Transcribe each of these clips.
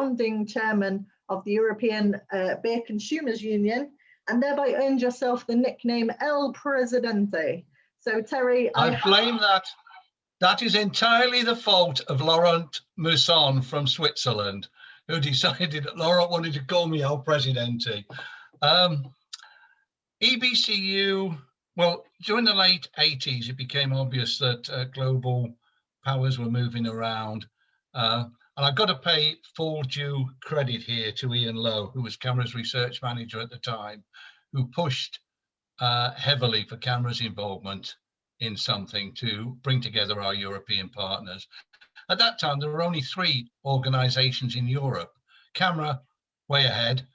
founding chairman of the European Beer Consumers Union, and thereby earned yourself the nickname El Presidente. So Terry, I blame that. That is entirely the fault of Laurent Mousson from Switzerland, who decided that Laurent wanted to call me El Presidente. EBCU, well, during the late 80s, it became obvious that global powers were moving around. And I've got to pay full due credit here to Ian Lowe, who was CAMRA's research manager at the time, who pushed heavily for CAMRA's involvement in something to bring together our European partners. At that time, there were only 3 organizations in Europe: CAMRA, way ahead,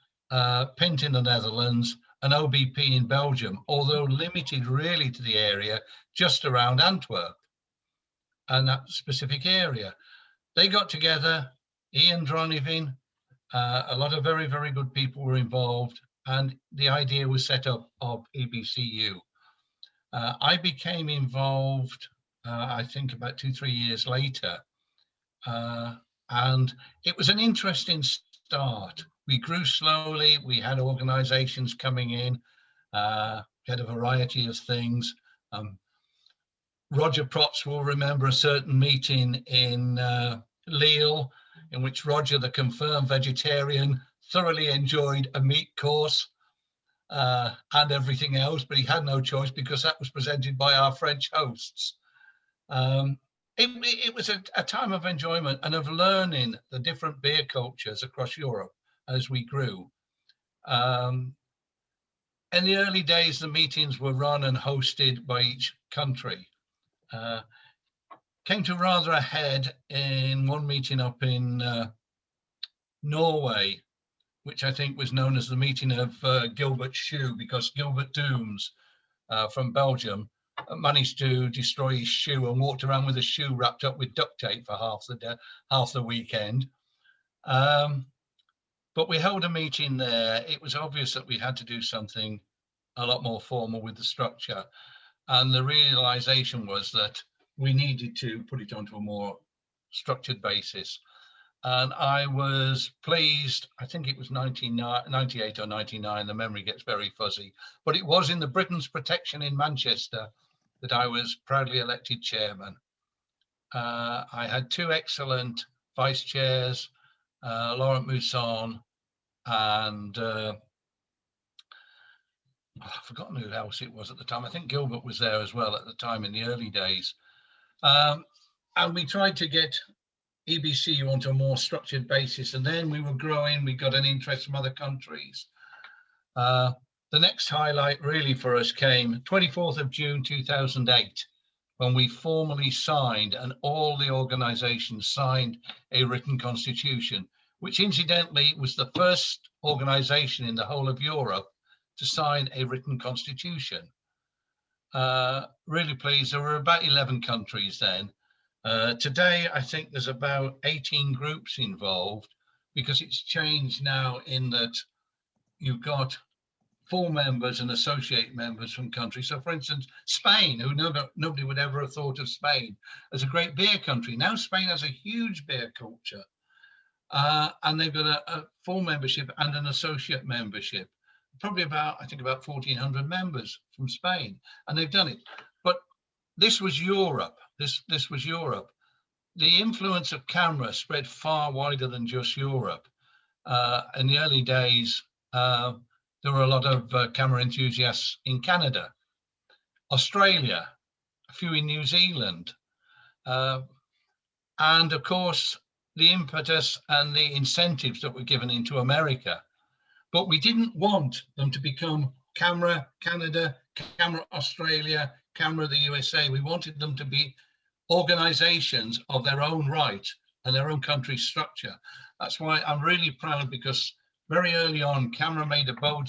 PINT in the Netherlands, and OBP in Belgium, although limited really to the area just around Antwerp and that specific area. They got together, Ian Dronivin, a lot of very, very good people were involved, and the idea was set up of EBCU. I became involved, I think about 2-3 years later, and it was an interesting start. We grew slowly, we had organizations coming in, we had a variety of things. Roger Protz will remember a certain meeting in Lille, in which Roger, the confirmed vegetarian, thoroughly enjoyed a meat course and everything else, but he had no choice because that was presented by our French hosts. It was a time of enjoyment and of learning the different beer cultures across Europe as we grew. In the early days, the meetings were run and hosted by each country. Came to rather a head in one meeting up in Norway, which I think was known as the meeting of Gilbert Shoe, because Gilbert Dooms from Belgium managed to destroy his shoe and walked around with a shoe wrapped up with duct tape for half the weekend. But we held a meeting there. It was obvious that we had to do something a lot more formal with the structure. And the realization was that we needed to put it onto a more structured basis. And I was pleased, I think it was 98 or 99, the memory gets very fuzzy, but it was in the Britain's Protection in Manchester that I was proudly elected chairman. I had 2 excellent vice chairs, Laurent Mousson and I've forgotten who else it was at the time. I think Gilbert was there as well at the time in the early days. And we tried to get EBCU onto a more structured basis. And then we were growing, we got an interest from other countries. The next highlight really for us came 24th of June 2008, when we formally signed, and all the organizations signed, a written constitution, which incidentally was the first organization in the whole of Europe to sign a written constitution. Really pleased. There were about 11 countries then. Today, I think there's about 18 groups involved, because it's changed now in that you've got full members and associate members from countries. So for instance, Spain, who nobody would ever have thought of Spain as a great beer country. Now Spain has a huge beer culture, and they've got a full membership and an associate membership. Probably about, I think about 1,400 members from Spain, and they've done it. But this was Europe. This was Europe. The influence of CAMRA spread far wider than just Europe. In the early days, there were a lot of CAMRA enthusiasts in Canada, Australia, a few in New Zealand, and of course, the impetus and the incentives that were given into America. But we didn't want them to become CAMRA Canada, CAMRA Australia, CAMRA the USA. We wanted them to be organizations of their own right and their own country structure. That's why I'm really proud, because very early on, CAMRA made a bold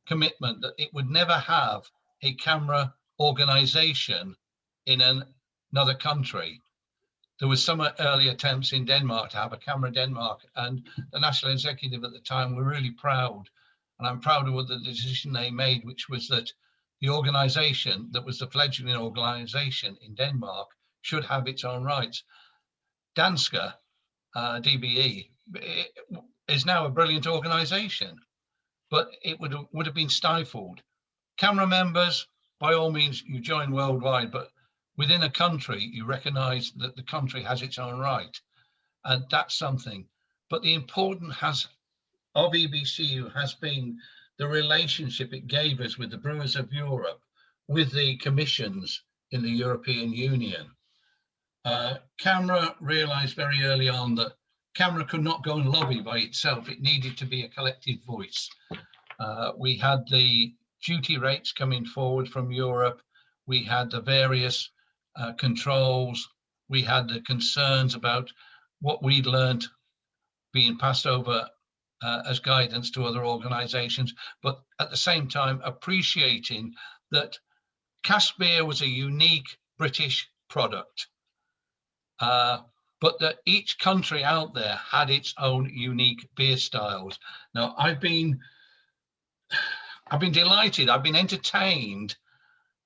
commitment that it would never have a CAMRA organization in another country. There was some early attempts in Denmark to have a CAMRA Denmark, and the national executive at the time were really proud. And I'm proud of the decision they made, which was that the organization that was the fledgling organization in Denmark should have its own rights. Danske, DBE, is now a brilliant organisation, but it would have been stifled. CAMRA members, by all means, you join worldwide, but within a country, you recognise that the country has its own right, and that's something. But the importance of EBCU has been the relationship it gave us with the Brewers of Europe, with the commissions in the European Union. CAMRA realised very early on that CAMRA could not go and lobby by itself. It needed to be a collective voice. We had the duty rates coming forward from Europe. We had the various controls. We had the concerns about what we'd learned being passed over as guidance to other organisations, but at the same time appreciating that cask beer was a unique British product, but that each country out there had its own unique beer styles. Now, I've been delighted, I've been entertained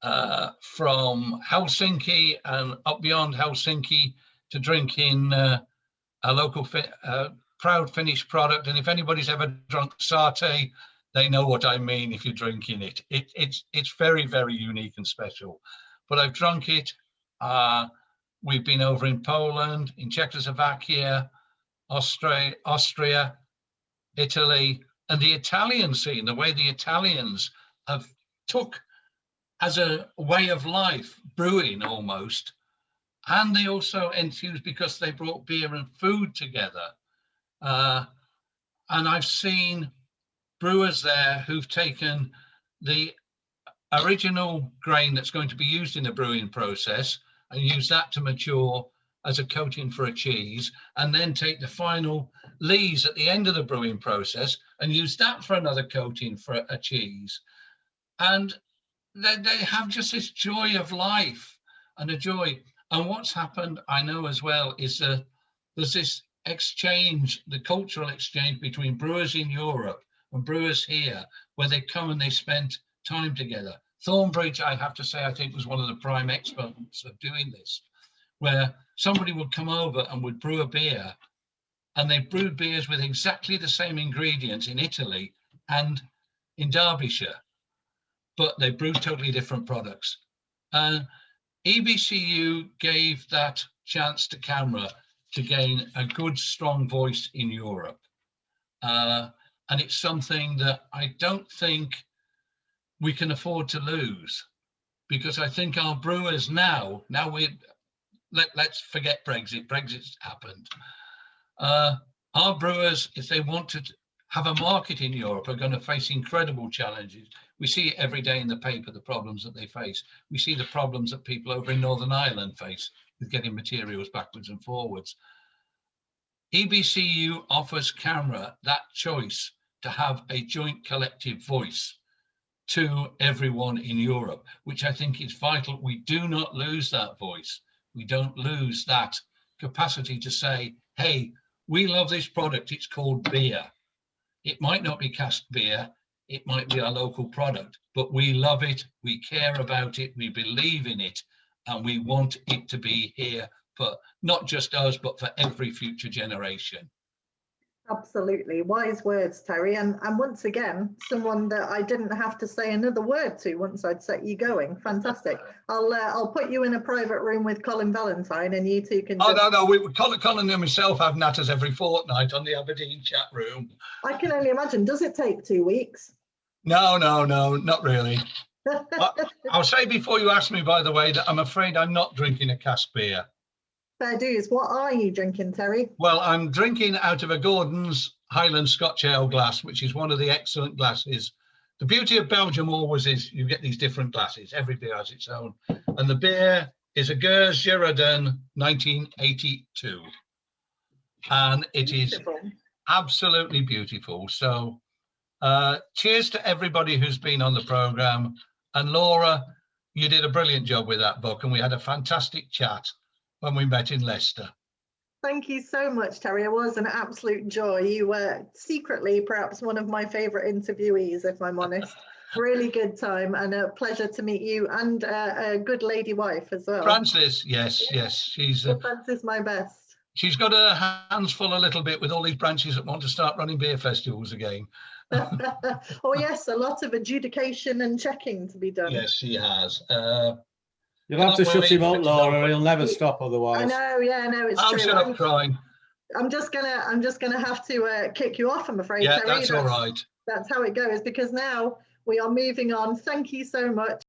from Helsinki and up beyond Helsinki to drink in a local proud Finnish product. And if anybody's ever drunk satay, they know what I mean if you're drinking it. It's very, very unique and special. But I've drunk it. We've been over in Poland, in Czechoslovakia, Austria, Italy, and the Italian scene, the way the Italians have took as a way of life, brewing almost. And they also enthused because they brought beer and food together. And I've seen brewers there who've taken the original grain that's going to be used in the brewing process and use that to mature as a coating for a cheese, and then take the final lees at the end of the brewing process and use that for another coating for a cheese. And they have just this joy of life and a joy. And what's happened, I know as well, is that there's this exchange, the cultural exchange between brewers in Europe and brewers here, where they come and they spend time together. Thornbridge, I have to say, I think was one of the prime exponents of doing this, where somebody would come over and would brew a beer, and they brewed beers with exactly the same ingredients in Italy and in Derbyshire, but they brewed totally different products. EBCU gave that chance to CAMRA to gain a good, strong voice in Europe. And it's something that I don't think we can afford to lose, because I think our brewers let's forget Brexit. Brexit's happened. Our brewers, if they want to have a market in Europe, are going to face incredible challenges. We see it every day in the paper, the problems that they face. We see the problems that people over in Northern Ireland face with getting materials backwards and forwards. EBCU offers CAMRA that choice to have a joint collective voice to everyone in Europe, which I think is vital. We do not lose that voice. We don't lose that capacity to say, hey, we love this product, it's called beer. It might not be cask beer, it might be our local product, but we love it, we care about it, we believe in it, and we want it to be here for not just us, but for every future generation. Absolutely, wise words, Terry. And once again, someone that I didn't have to say another word to once I'd set you going. Fantastic. I'll put you in a private room with Colin Valentine, and you two can. Colin and myself have natters every fortnight on the Aberdeen chat room. I can only imagine. Does it take 2 weeks? No, not really. I'll say before you ask me, by the way, that I'm afraid I'm not drinking a cask beer. Fair dues. What are you drinking, Terry? Well, I'm drinking out of a Gordon's Highland Scotch Ale glass, which is one of the excellent glasses. The beauty of Belgium always is you get these different glasses. Every beer has its own. And the beer is a Gers Girardin 1982. And it beautiful. Is absolutely beautiful. So cheers to everybody who's been on the programme. And Laura, you did a brilliant job with that book, and we had a fantastic chat when we met in Leicester. Thank you so much, Terry. It was an absolute joy. You were secretly perhaps one of my favourite interviewees, if I'm honest. Really good time, and a pleasure to meet you, and a good lady wife as well. Frances, yes. She's Frances, my best. She's got her hands full a little bit with all these branches that want to start running beer festivals again. Oh yes, a lot of adjudication and checking to be done. Yes, she has. You'll have to shut him up, Laura. He'll never stop otherwise. I know, yeah, no, it's I'll true. shut up crying. I'm just gonna have to kick you off, I'm afraid. Yeah, Terry. that's all right. That's how it goes, because now we are moving on. Thank you so much.